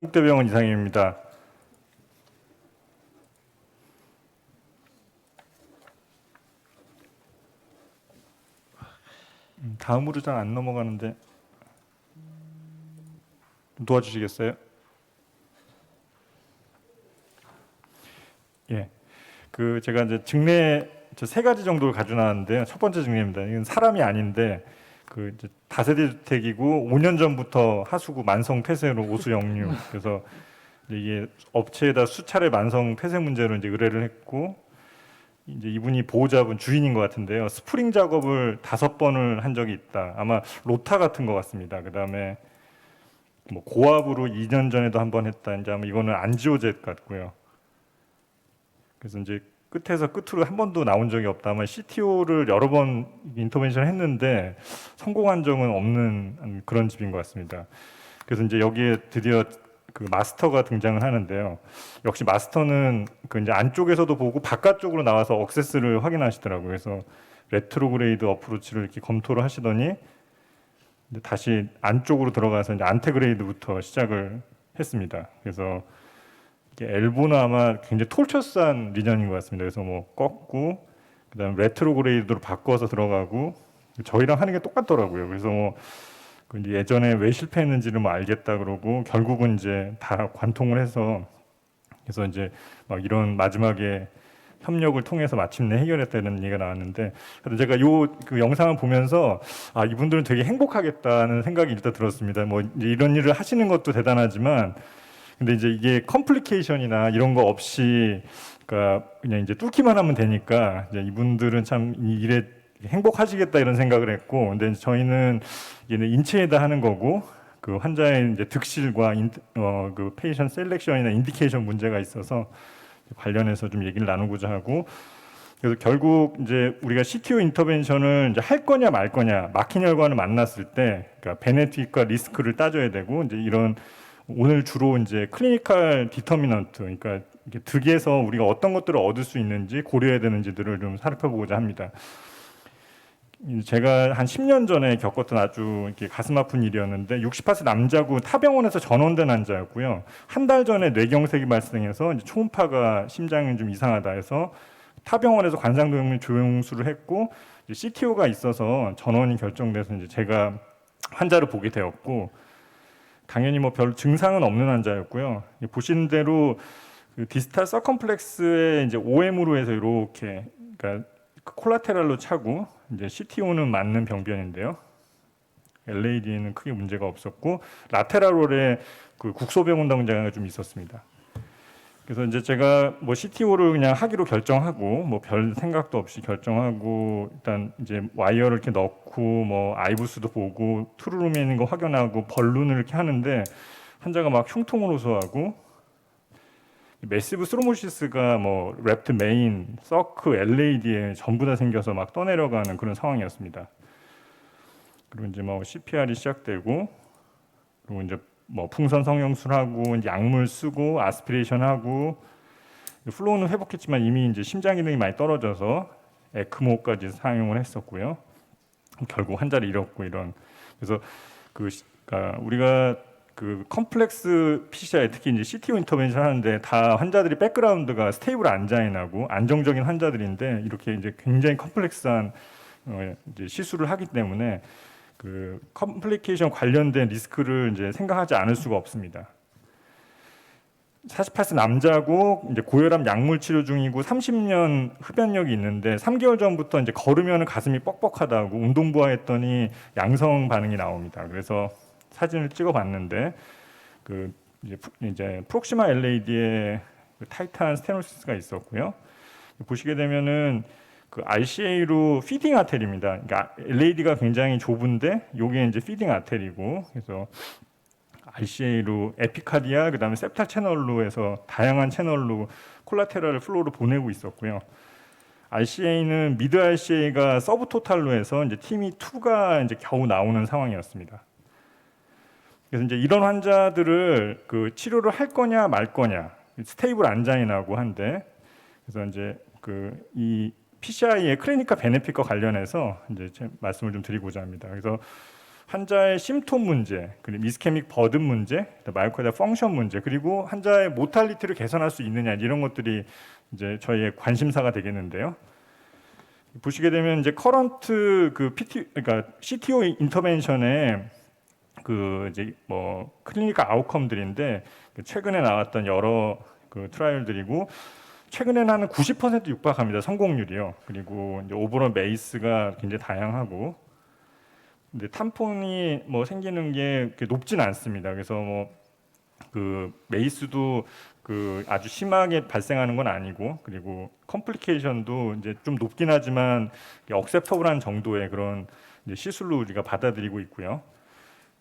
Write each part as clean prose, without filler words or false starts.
국대병원 이상입니다. 다음으로 잘 안 넘어가는데 좀 도와주시겠어요? 예, 제가 이제 증례 세 가지 정도를 가지고 나왔는데요. 첫 번째 증례입니다. 이건 사람이 아닌데 이제 다세대 주택이고 5년 전부터 하수구 만성 폐쇄로 오수 역류. 그래서 이게 업체에다 수차례 만성 폐쇄 문제로 이제 의뢰를 했고, 이제 이분이 보호자분 주인인 것 같은데요. 스프링 작업을 5번을 한 적이 있다. 아마 로타 같은 것 같습니다. 그 다음에 뭐 고압으로 2년 전에도 한 번 했다. 이제 아마 이거는 안지오젯 같고요. 그래서 이제 끝에서 끝으로 한 번도 나온 적이 없다. 아마 CTO를 여러 번 인터벤션을 했는데 성공한 적은 없는 그런 집인 것 같습니다. 그래서 이제 여기에 드디어 그 마스터가 등장을 하는데요. 역시 마스터는 이제 안쪽에서도 보고 바깥쪽으로 나와서 억세스를 확인하시더라고요. 그래서 레트로그레이드 어프로치를 이렇게 검토를 하시더니 이제 다시 안쪽으로 들어가서 이제 안테그레이드부터 시작을 했습니다. 그래서 엘보는 아마 굉장히 톨처스한 리전인 것 같습니다. 그래서 뭐 꺾고 그다음 레트로그레이드로 바꿔서 들어가고 저희랑 하는 게 똑같더라고요. 그래서 뭐 이제 예전에 왜 실패했는지를 뭐 알겠다 그러고 결국은 이제 다 관통을 해서 그래서 이제 막 이런 마지막에 협력을 통해서 마침내 해결했다는 얘기가 나왔는데, 그래서 제가 그 영상을 보면서 아, 이분들은 되게 행복하겠다는 생각이 일단 들었습니다. 뭐 이제 이런 일을 하시는 것도 대단하지만 근데 이제 이게 컴플리케이션이나 이런 거 없이 그러니까 그냥 이제 뚫기만 하면 되니까 이제 이분들은 참 이 일에 행복하시겠다 이런 생각을 했고, 근데 저희는 얘는 인체에다 하는 거고 그 환자의 이제 득실과 그 페이션 셀렉션이나 인디케이션 문제가 있어서 관련해서 좀 얘기를 나누고자 하고, 그래서 결국 이제 우리가 CTO 인터벤션을 이제 할 거냐 말 거냐 막힌 혈관을 만났을 때 그러니까 베네핏과 리스크를 따져야 되고, 이제 이런 오늘 주로 이제 클리니컬 디터미넌트, 그러니까 득에서 우리가 어떤 것들을 얻을 수 있는지 고려해야 되는지들을 좀 살펴보고자 합니다. 제가 한 10년 전에 겪었던 아주 이렇게 가슴 아픈 일이었는데 68세 남자고 타병원에서 전원된 환자였고요. 한 달 전에 뇌경색이 발생해서 이제 초음파가 심장이 좀 이상하다 해서 타병원에서 관상동물 조영수를 했고 CTO가 있어서 전원이 결정돼서 이제 제가 환자를 보게 되었고, 당연히 뭐 별 증상은 없는 환자였고요. 보시는 대로 그 디스탈 서컴플렉스에 이제 OM으로 해서 이렇게 그러니까 콜라테랄로 차고 이제 CTO는 맞는 병변인데요. LAD에는 크게 문제가 없었고 라테랄홀에 그 국소병원 당장이 좀 있었습니다. 그래서 이제 제가 뭐 CTO를 그냥 하기로 결정하고 뭐 별 생각도 없이 결정하고 일단 이제 와이어를 이렇게 넣고 뭐 아이부스도 보고 트루룸에 있는 거 확인하고 벌룬을 이렇게 하는데 환자가 막 흉통을 호소하고 매시브 스로모시스가 뭐 랩트 메인, 서크, LAD에 전부 다 생겨서 막 떠내려가는 그런 상황이었습니다. 그리고 이제 뭐 CPR이 시작되고 그리고 이제 뭐 풍선 성형술하고 이제 약물 쓰고 아스피레이션하고 플로우는 회복했지만 이미 이제 심장 기능이 많이 떨어져서 에크모까지 사용을 했었고요. 결국 환자를 잃었고 이런. 그래서 그러니까 우리가 그 컴플렉스 PCI 특히 이제 CTO 인터벤션 하는데 다 환자들이 백그라운드가 스테이블 안자인하고 안정적인 환자들인데 이렇게 이제 굉장히 컴플렉스한 이제 시술을 하기 때문에 그 컴플리케이션 관련된 리스크를 이제 생각하지 않을 수가 없습니다. 48세 남자고 이제 고혈압 약물 치료 중이고 30년 흡연력이 있는데 3개월 전부터 이제 걸으면 가슴이 뻑뻑하다고 운동부화했더니 양성 반응이 나옵니다. 그래서 사진을 찍어봤는데 그 이제 프록시마 LAD에 타이탄 스테노시스가 있었고요. 보시게 되면은 그 RCA로 피딩 아테리입니다. 그러니까 LAD가 굉장히 좁은데 요게 이제 피딩 아테리고, 그래서 RCA로 에피카디아 그다음에 septal 채널로 해서 다양한 채널로 콜라테랄 플로우를 보내고 있었고요. RCA는 미드 RCA가 서브 토탈로 해서 이제 팀이 2가 이제 겨우 나오는 상황이었습니다. 그래서 이제 이런 환자들을 그 치료를 할 거냐 말 거냐 스테이블 안자인하고 한데, 그래서 이제 이 PCI의 클리니컬 베네핏과 관련해서 이제 제 말씀을 좀 드리고자 합니다. 그래서 환자의 심톰 문제, 그리고 이스케믹 버든 문제, 마이오카디얼 펑션 문제, 그리고 환자의 모탈리티를 개선할 수 있느냐 이런 것들이 이제 저희의 관심사가 되겠는데요. 보시게 되면 이제 커런트 그 그러니까 CTO 인터벤션의 그 이제 뭐 클리니컬 아웃컴들인데 최근에 나왔던 여러 그 트라이얼들이고 최근에는 한 90% 육박합니다. 성공률이요. 그리고 이제 오버롤 메이스가 굉장히 다양하고, 근데 탐폰이 뭐 생기는 게 그렇게 높진 않습니다. 그래서 뭐 그 메이스도 그 아주 심하게 발생하는 건 아니고, 그리고 컴플리케이션도 이제 좀 높긴 하지만 억셉터블한 정도의 그런 이제 시술로 우리가 받아들이고 있고요.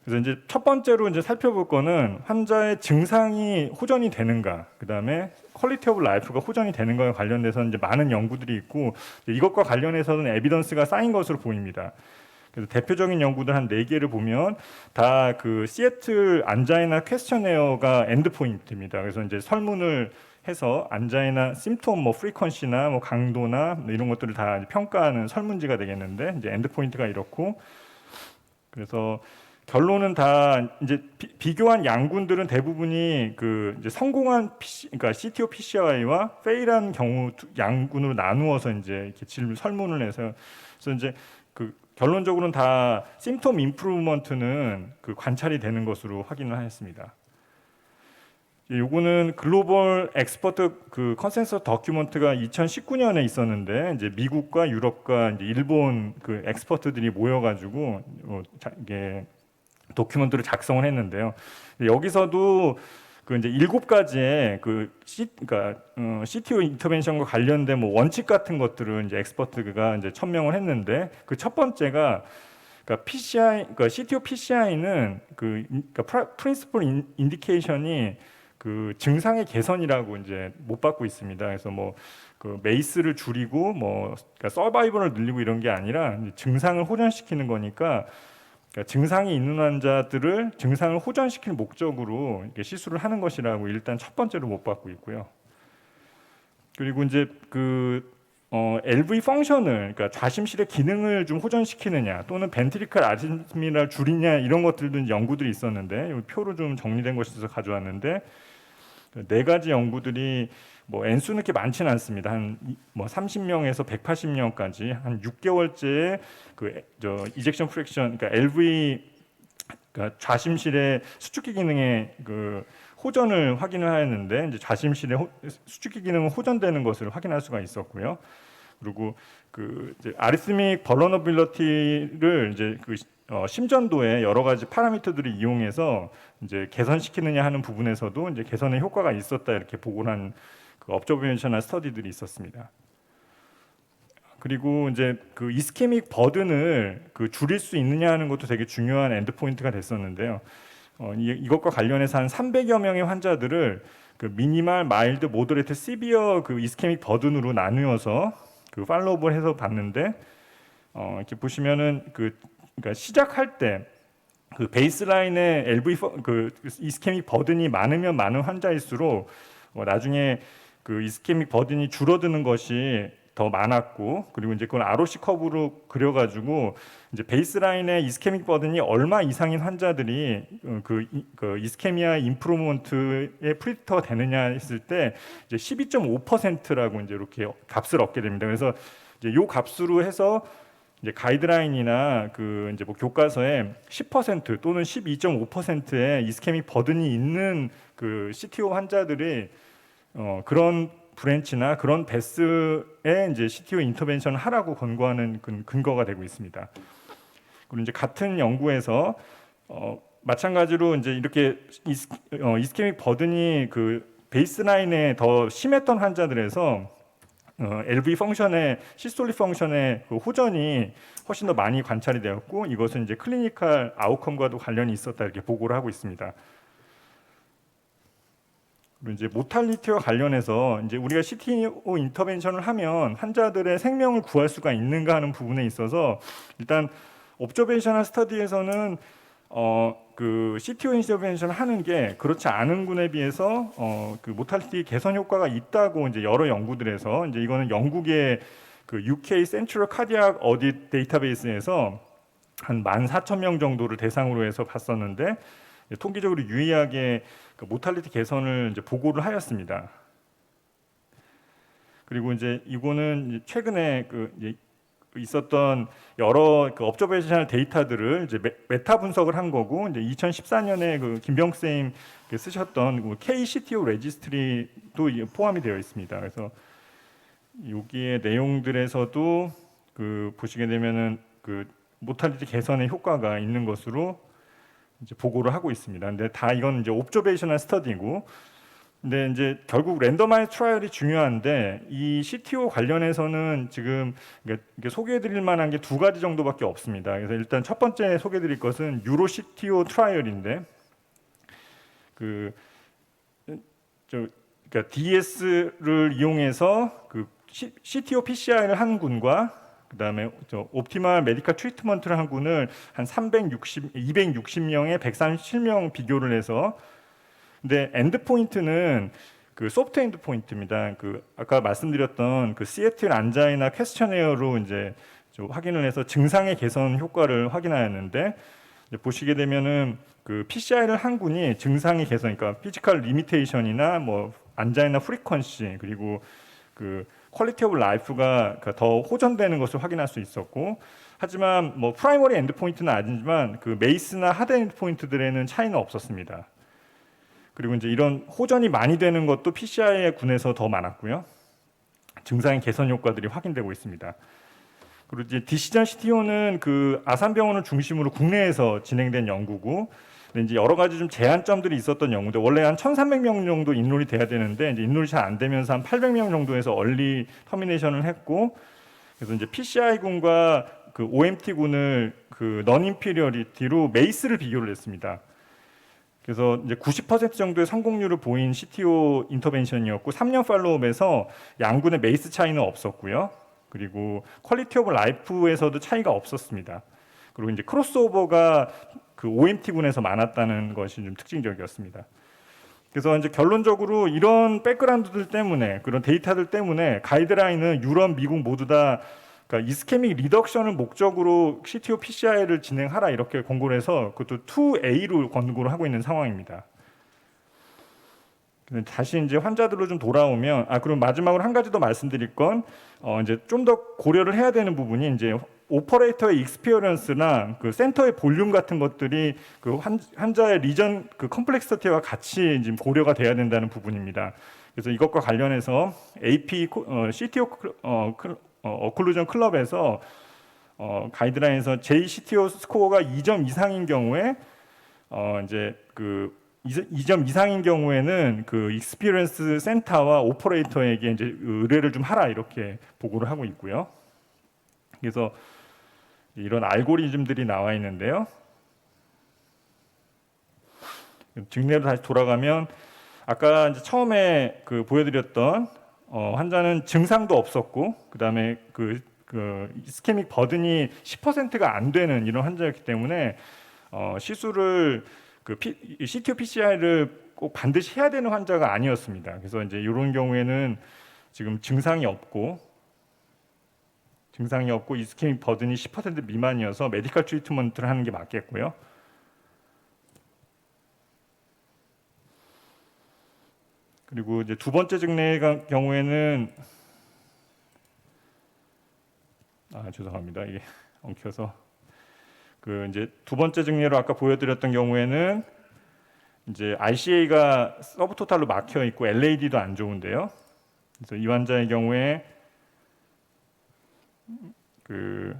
그래서 이제 첫 번째로 이제 살펴볼 거는 환자의 증상이 호전이 되는가, 그다음에 퀄리티 오브 라이프가 호전이 되는가에 관련돼서 이제 많은 연구들이 있고, 이것과 관련해서는 에비던스가 쌓인 것으로 보입니다. 그래서 대표적인 연구들 한 4개를 보면 다 그 시애틀 안자이나 퀘스처네어가 엔드 포인트입니다. 그래서 이제 설문을 해서 안자이나 심톰 뭐 프리퀀시나 뭐 강도나 뭐 이런 것들을 다 평가하는 설문지가 되겠는데, 이제 엔드 포인트가 이렇고, 그래서 결론은 다 이제 비교한 양군들은 대부분이 그 이제 성공한 그러니까 CTO PCI와 페일한 경우 양군으로 나누어서 이제 이렇게 설문을 해서, 그래서 이제 그 결론적으로는 다 심톰 임프루먼트는 그 관찰이 되는 것으로 확인을 하였습니다. 요거는 글로벌 엑스퍼트 그 컨센서스 다큐먼트가 2019년에 있었는데, 이제 미국과 유럽과 이제 일본 그 엑스퍼트들이 모여가지고 이게 도큐먼트를 작성을 했는데요. 여기서도 그 이제 7가지의 그 그러니까 CTO 인터벤션과 관련된 뭐 원칙 같은 것들을 이제 엑스퍼트가 이제 천명을 했는데, 그 첫 번째가 그러니까 PCI, 그러니까 CTO PCI는 그러니까 프린시플 인디케이션이 그 증상의 개선이라고 이제 못 받고 있습니다. 그래서 뭐 그 메이스를 줄이고 뭐 그러니까 서바이벌을 늘리고 이런 게 아니라 증상을 호전시키는 거니까, 그러니까 증상이 있는 환자들을 증상을 호전시킬 목적으로 이렇게 시술을 하는 것이라고 일단 첫 번째로 못 받고 있고요. 그리고 이제 그 LV 펑션을, 그러니까 좌심실의 기능을 좀 호전시키느냐 또는 벤트리클 아리스미를 줄이냐 이런 것들도 연구들이 있었는데, 이 표로 좀 정리된 것이 있어서 가져왔는데, 4가지 연구들이 뭐 N수는 그렇게 많지는 않습니다. 한 뭐 30명에서 180명까지 한 6개월째 그 이젝션 프랙션, 그러니까 LV, 그러니까 좌심실의 수축기 기능의 그 호전을 확인을 하였는데, 이제 좌심실의 수축기 기능은 호전되는 것을 확인할 수가 있었고요. 그리고 그 이제 아리스믹 벌러너빌리티를 이제 그 심전도의 여러 가지 파라미터들을 이용해서 이제 개선시키느냐 하는 부분에서도 이제 개선의 효과가 있었다, 이렇게 보고를 한 그 업저베이셔널 스터디들이 있었습니다. 그리고 이제 그 이스케믹 버든을 그 줄일 수 있느냐 하는 것도 되게 중요한 엔드 포인트가 됐었는데요. 이것과 관련해서 한 300여 명의 환자들을 그 미니멀, 마일드, 모더레이트, 시비어 그 이스케믹 버든으로 나누어서 그 팔로우업을 해서 봤는데, 이렇게 보시면은 그러니까 시작할 때 그 베이스라인의 LV 그 이스케믹 버든이 많으면 많은 환자일수록 나중에 그 이스케믹 버든이 줄어드는 것이 더 많았고, 그리고 이제 그건 ROC 커브로 그려가지고 이제 베이스라인의 이스케믹 버든이 얼마 이상인 환자들이 그 이스케미아 임프루먼트의 프리디터가 되느냐 했을 때 이제 12.5%라고 이제 이렇게 값을 얻게 됩니다. 그래서 이제 요 값으로 해서 이제 가이드라인이나 그 이제 뭐 교과서에 10% 또는 12.5%의 이스케믹 버든이 있는 그 CTO 환자들이 그런 브랜치나 그런 베스에 이제 CTO 인터벤션을 하라고 권고하는 근거가 되고 있습니다. 그리고 이제 같은 연구에서 마찬가지로 이제 이렇게 이스케믹 버든이 그 베이스라인에 더 심했던 환자들에서 LV 펑션의 시스톨릭 펑션의 그 호전이 훨씬 더 많이 관찰이 되었고, 이것은 이제 클리니컬 아웃컴과도 관련이 있었다, 이렇게 보고를 하고 있습니다. 그리고 이제 모탈리티와 관련해서 이제 우리가 CTO 인터벤션을 하면 환자들의 생명을 구할 수가 있는가 하는 부분에 있어서, 일단 옵저베이셔널 스터디에서는 그 CTO 인터벤션을 하는 게 그렇지 않은 군에 비해서 그 모탈리티 개선 효과가 있다고 이제 여러 연구들에서, 이제 이거는 영국의 그 UK 센트럴 카디악 어딧 데이터베이스에서 한 14,000명 정도를 대상으로 해서 봤었는데 통계적으로 유의하게 그 모탈리티 개선을 이제 보고를 하였습니다. 그리고 이제 이거는 이제 최근에 그 이제 있었던 여러 그 업저베이셔널 데이터들을 이제 메타 분석을 한 거고, 이제 2014년에 그 김병 쌤 쓰셨던 그 KCTO 레지스트리도 포함이 되어 있습니다. 그래서 여기에 내용들에서도 그 보시게 되면은 그 모탈리티 개선의 효과가 있는 것으로 이제 보고를 하고 있습니다. 근데 다 이건 이제 옵저베이셔널 스터디고, 근데 이제 결국 랜더마이즈 트라이얼이 중요한데 이 CTO 관련해서는 지금 이게 소개해드릴 만한 게 두 가지 정도밖에 없습니다. 그래서 일단 첫 번째 소개해드릴 것은 유로 CTO 트라이얼인데 그러니까 DS를 이용해서 그 CTO PCI를 한 군과 그다음에 옵티멀 메디컬 트리트먼트를 한 군을 한 260명에 137명 비교를 해서, 근데 엔드 포인트는 그 소프트 엔드 포인트입니다. 그 아까 말씀드렸던 그 시애틀 안자이나 퀘스처네어로 이제 확인을 해서 증상의 개선 효과를 확인하였는데, 이제 보시게 되면은 그 PCI를 한 군이 증상의 개선, 그러니까 피지컬 리미테이션이나 뭐 안자이나 프리퀀시 그리고 그 퀄리티 오브 라이프가 더 호전되는 것을 확인할 수 있었고, 하지만 뭐 프라이머리 엔드 포인트는 아니지만 그 메이스나 하드 엔드 포인트들에는 차이는 없었습니다. 그리고 이제 이런 호전이 많이 되는 것도 PCI의 군에서 더 많았고요. 증상의 개선 효과들이 확인되고 있습니다. 그리고 이제 디시전 CTO는 그 아산병원을 중심으로 국내에서 진행된 연구고, 근데 이제 여러 가지 좀 제한점들이 있었던 연구인데, 원래 한 1,300명 정도 인롤이 돼야 되는데 이제 인롤이 잘 안 되면서 한 800명 정도에서 얼리 터미네이션을 했고, 그래서 이제 PCI 군과 그 OMT 군을 그 non-inferiority로 메이스를 비교를 했습니다. 그래서 이제 90% 정도의 성공률을 보인 CTO 인터벤션이었고, 3년 팔로우업에서 양군의 메이스 차이는 없었고요. 그리고 퀄리티 오브 라이프에서도 차이가 없었습니다. 그리고 이제 크로스오버가 그 OMT 군에서 많았다는 것이 좀 특징적이었습니다. 그래서 이제 결론적으로 이런 백그라운드들 때문에, 그런 데이터들 때문에 가이드라인은 유럽, 미국 모두 다 그러니까 이스케믹 리덕션을 목적으로 CTO PCI를 진행하라 이렇게 권고를 해서 그것도 2A로 권고를 하고 있는 상황입니다. 다시 이제 환자들로 좀 돌아오면, 그럼 마지막으로 한 가지 더 말씀드릴 건 이제 좀 더 고려를 해야 되는 부분이 이제 오퍼레이터의 익스피리언스나 그 센터의 볼륨 같은 것들이 그 환자의 리전 그 컴플렉시티와 같이 지금 고려가 돼야 된다는 부분입니다. 그래서 이것과 관련해서 AP CTO 어클루전 클럽에서 가이드라인에서 JCTO 스코어가 2점 이상인 경우에 이제 그 2점 이상인 경우에는 그 익스피리언스 센터와 오퍼레이터에게 이제 의뢰를 좀 하라 이렇게 보고를 하고 있고요. 그래서 이런 알고리즘들이 나와 있는데요. 증례로 다시 돌아가면 아까 이제 처음에 그 보여드렸던 환자는 증상도 없었고, 그다음에 그 이스케믹 버든이 10%가 안 되는 이런 환자였기 때문에 시술을 CTO PCI를 꼭 반드시 해야 되는 환자가 아니었습니다. 그래서 이제 이런 경우에는 지금 증상이 없고 이스케믹 버든이 10% 미만이어서 메디컬 트리트먼트를 하는 게 맞겠고요. 그리고 이제 두 번째 증례의 경우에는 죄송합니다. 이게 엉켜서 그 이제 두 번째 증례로 아까 보여드렸던 경우에는 이제 RCA가 서브토탈로 막혀 있고 LAD도 안 좋은데요. 그래서 이 환자의 경우에 그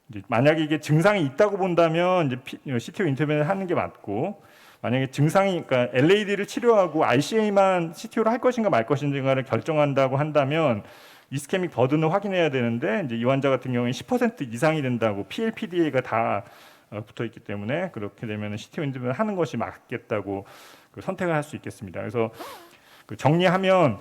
이제 만약에 이게 증상이 있다고 본다면 이제 CTO 인터벤을 하는 게 맞고, 만약에 증상이 그러니까 LAD를 치료하고 RCA만 CTO를 할 것인가 말 것인가를 결정한다고 한다면 이스케믹 버든을 확인해야 되는데, 이제 이 환자 같은 경우에 10% 이상이 된다고 PLPDA가 다 붙어 있기 때문에 그렇게 되면 CTO 인터벤을 하는 것이 맞겠다고 선택을 할 수 있겠습니다. 그래서 정리하면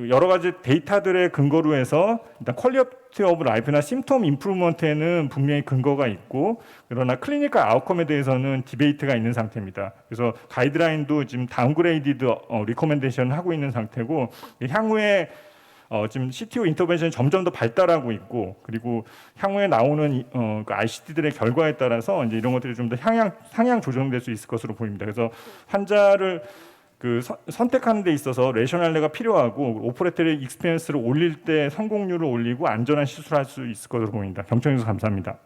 여러 가지 데이터들의 근거로 해서 일단 퀄리티 오브 라이프나 심톰 임프루먼트에는 분명히 근거가 있고, 그러나 클리니컬 아웃컴에 대해서는 디베이트가 있는 상태입니다. 그래서 가이드라인도 지금 다운그레이디드 리코멘데이션을 하고 있는 상태고, 향후에 지금 CTO 인터벤션이 점점 더 발달하고 있고, 그리고 향후에 나오는 그 ICT들의 결과에 따라서 이제 이런 것들이 좀 더 상향 조정될 수 있을 것으로 보입니다. 그래서 환자를 선택하는 데 있어서 레셔널레가 필요하고, 오퍼레이터리 익스피리언스를 올릴 때 성공률을 올리고 안전한 시술을 할 수 있을 것으로 보입니다. 경청해 주셔서 감사합니다.